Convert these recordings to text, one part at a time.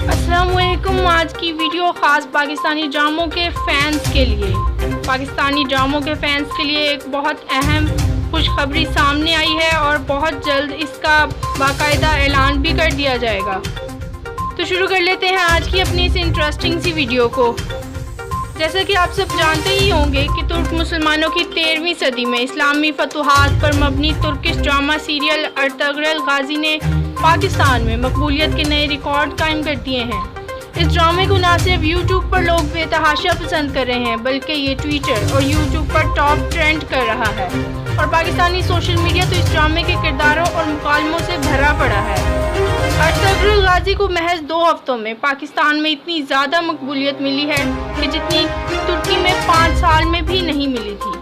अस्सलामुअलैकुम। आज की वीडियो ख़ास पाकिस्तानी ड्रामों के फ़ैन्स के लिए एक बहुत अहम खुशखबरी सामने आई है और बहुत जल्द इसका बाकायदा ऐलान भी कर दिया जाएगा। तो शुरू कर लेते हैं आज की अपनी इस इंटरेस्टिंग सी वीडियो को। जैसा कि आप सब जानते ही होंगे कि तुर्क मुसलमानों की 13वीं सदी में इस्लामी फतूहात पर मबनी तुर्किश ड्रामा सीरियल अर्तुगरुल गाजी ने पाकिस्तान में मकबूलियत के नए रिकॉर्ड कायम कर दिए हैं। इस ड्रामे को न सिर्फ यूट्यूब पर लोग बेतहाशा पसंद कर रहे हैं, बल्कि ये ट्विटर और यूट्यूब पर टॉप ट्रेंड कर रहा है और पाकिस्तानी सोशल मीडिया तो इस ड्रामे के किरदारों और मुकालमों से भरा पड़ा है। अर्तुगरुल गाजी को महज 2 हफ्तों में पाकिस्तान में इतनी ज़्यादा मकबूलियत मिली है कि जितनी तुर्की में 5 साल में भी नहीं मिली थी।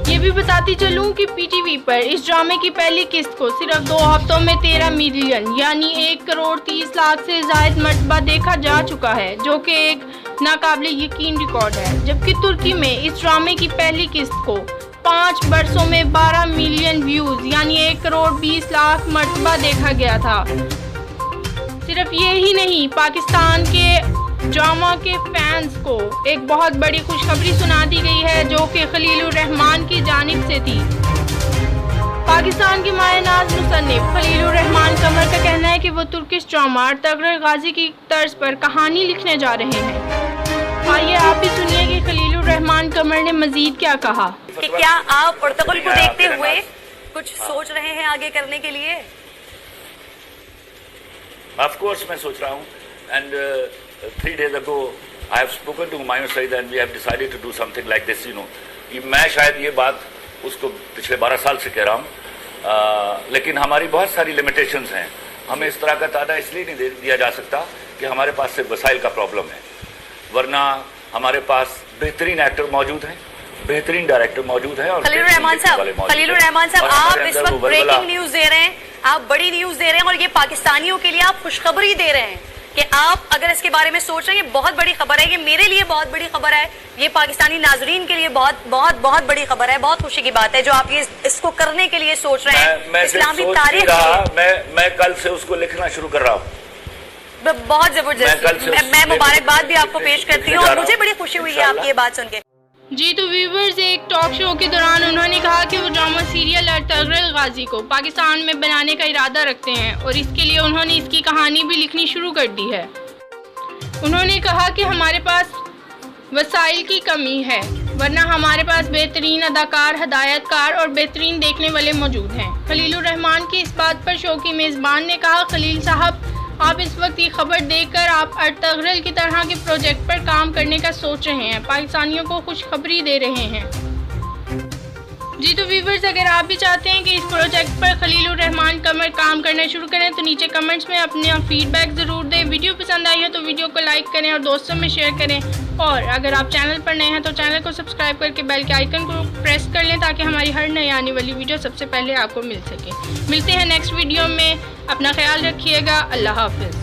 ये भी बताती चलूं कि पीटीवी पर इस ड्रामे की पहली किस्त को सिर्फ 2 हफ्तों में 13 मिलियन यानी 1 करोड़ 30 लाख से ज़ायद मरतबा देखा जा चुका है, जो कि एक नाकाबिले यकीन रिकॉर्ड है। जबकि तुर्की में इस ड्रामे की पहली किस्त को 5 बरसों में 12 मिलियन व्यूज़ यानी 1 करोड़ 20 लाख मरतबा देखा गया था। सिर्फ ये ही नहीं, पाकिस्तान के ड्रामा के फैंस को एक बहुत बड़ी खुशखबरी सुना दी गई है, जो कि खलीलुर रहमान की जानिब से थी। पाकिस्तान के मायनाज मुसन्निफ खलीलुर रहमान कमर का कहना है कि वो तुर्किश ड्रामा अर्तुगरुल गाजी की तर्ज पर कहानी लिखने जा रहे हैं। आइए आप भी सुनिए कि खलीलुर रहमान कमर ने मजीद क्या कहा। कि क्या आप अर्तुगरुल को देखते हुए कुछ सोच रहे हैं आगे करने के लिए? Of course मैं सोच रहा हूँ and 3 days ago I have spoken to Humayun Saeed and we have decided to do something like this, you know. मैं शायद ये बात उसको पिछले 12 साल से कह रहा हूँ, लेकिन हमारी बहुत सारी लिमिटेशंस हैं। हमें इस तरह का ताना इसलिए नहीं दिया जा सकता कि हमारे पास से वसाइल का प्रॉब्लम है, वरना हमारे पास बेहतरीन एक्टर मौजूद हैं, बेहतरीन डायरेक्टर मौजूद है। और खलीलुर रहमान साहब आप इस वक्त ब्रेकिंग न्यूज दे रहे हैं, आप बड़ी न्यूज दे रहे हैं और ये पाकिस्तानियों के लिए आप खुशखबरी दे रहे हैं कि आप अगर इसके बारे में सोच रहे हैं, ये बहुत बड़ी खबर है, ये मेरे लिए बहुत बड़ी खबर है, ये पाकिस्तानी नाजरीन के लिए बहुत बड़ी खबर है। बहुत खुशी की बात है जो आप ये इसको करने के लिए सोच रहे हैं। इस्लामी तारीख मैं कल से उसको लिखना शुरू कर रहा हूँ। बहुत जबरदस्त, मैं मुबारकबाद भी आपको पेश करती हूँ और मुझे बड़ी खुशी हुई है आपकी ये बात सुन के। जी तो व्यूवर्स, एक टॉक शो के दौरान उन्होंने कहा कि वो ड्रामा सीरियल अर्तुगरुल गाजी को पाकिस्तान में बनाने का इरादा रखते हैं और इसके लिए उन्होंने इसकी कहानी भी लिखनी शुरू कर दी है। उन्होंने कहा कि हमारे पास वसाइल की कमी है, वरना हमारे पास बेहतरीन अदाकार, हदायतकार और बेहतरीन देखने वाले मौजूद हैं। खलीलुर रहमान की इस बात पर शो की मेज़बान ने कहा, खलील साहब आप इस वक्त ये खबर देकर आप अर्तुगरुल की तरह के प्रोजेक्ट पर काम करने का सोच रहे हैं, पाकिस्तानियों को खुशखबरी दे रहे हैं। जी तो व्यूवर्स, अगर आप भी चाहते हैं कि इस प्रोजेक्ट पर खलीलुर रहमान कमर काम करना शुरू करें तो नीचे कमेंट्स में अपना फीडबैक ज़रूर दें। वीडियो पसंद आई हो तो वीडियो को लाइक करें और दोस्तों में शेयर करें, और अगर आप चैनल पर नए हैं तो चैनल को सब्सक्राइब करके बेल के आइकन को प्रेस कर लें ताकि हमारी हर नई आने वाली वीडियो सबसे पहले आपको मिल सके। मिलते हैं नेक्स्ट वीडियो में, अपना ख्याल रखिएगा। अल्लाह हाफिज़।